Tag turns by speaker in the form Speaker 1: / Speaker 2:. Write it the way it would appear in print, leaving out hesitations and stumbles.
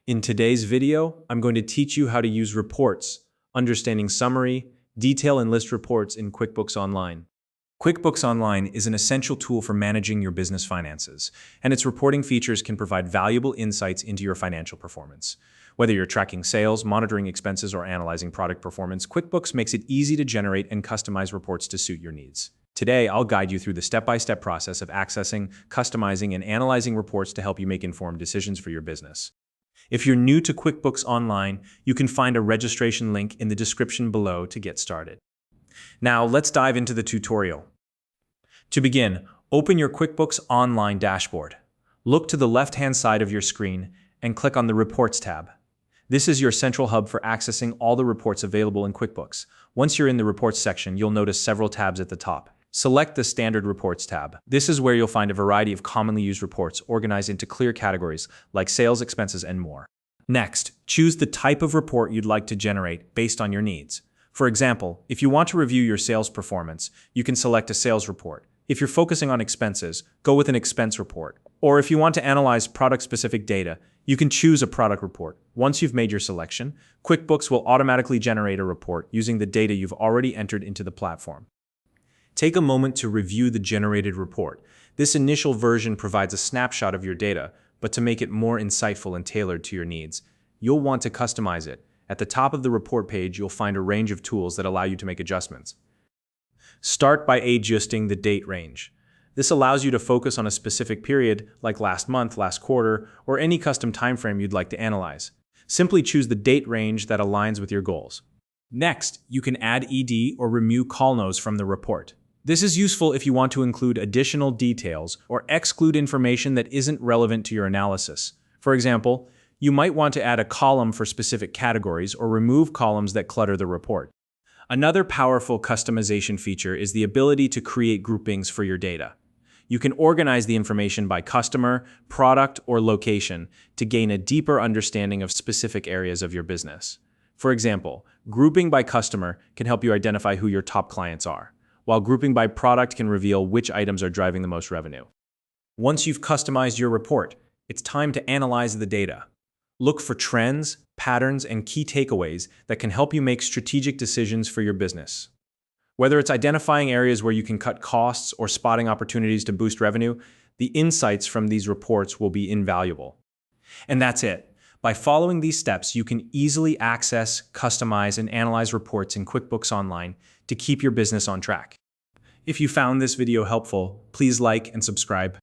Speaker 1: In today's video, I'm going to teach you how to use reports, understanding summary, detail, and list reports in QuickBooks Online. QuickBooks Online is an essential tool for managing your business finances, and its reporting features can provide valuable insights into your financial performance. Whether you're tracking sales, monitoring expenses, or analyzing product performance, QuickBooks makes it easy to generate and customize reports to suit your needs. Today, I'll guide you through the step-by-step process of accessing, customizing, and analyzing reports to help you make informed decisions for your business. If you're new to QuickBooks Online, you can find a registration link in the description below to get started. Now, let's dive into the tutorial. To begin, open your QuickBooks Online dashboard. Look to the left-hand side of your screen and click on the Reports tab. This is your central hub for accessing all the reports available in QuickBooks. Once you're in the Reports section, you'll notice several tabs at the top. Select the Standard Reports tab. This is where you'll find a variety of commonly used reports organized into clear categories like sales, expenses, and more. Next, choose the type of report you'd like to generate based on your needs. For example, if you want to review your sales performance, you can select a sales report. If you're focusing on expenses, go with an expense report. Or if you want to analyze product-specific data, you can choose a product report. Once you've made your selection, QuickBooks will automatically generate a report using the data you've already entered into the platform. Take a moment to review the generated report. This initial version provides a snapshot of your data, but to make it more insightful and tailored to your needs, you'll want to customize it. At the top of the report page, you'll find a range of tools that allow you to make adjustments. Start by adjusting the date range. This allows you to focus on a specific period, like last month, last quarter, or any custom time frame you'd like to analyze. Simply choose the date range that aligns with your goals. Next, you can add ED or remove columns from the report. This is useful if you want to include additional details or exclude information that isn't relevant to your analysis. For example, you might want to add a column for specific categories or remove columns that clutter the report. Another powerful customization feature is the ability to create groupings for your data. You can organize the information by customer, product, or location to gain a deeper understanding of specific areas of your business. For example, grouping by customer can help you identify who your top clients are, while grouping by product can reveal which items are driving the most revenue. Once you've customized your report, it's time to analyze the data. Look for trends, patterns, and key takeaways that can help you make strategic decisions for your business. Whether it's identifying areas where you can cut costs or spotting opportunities to boost revenue, the insights from these reports will be invaluable. And that's it. By following these steps, you can easily access, customize, and analyze reports in QuickBooks Online to keep your business on track. If you found this video helpful, please like and subscribe.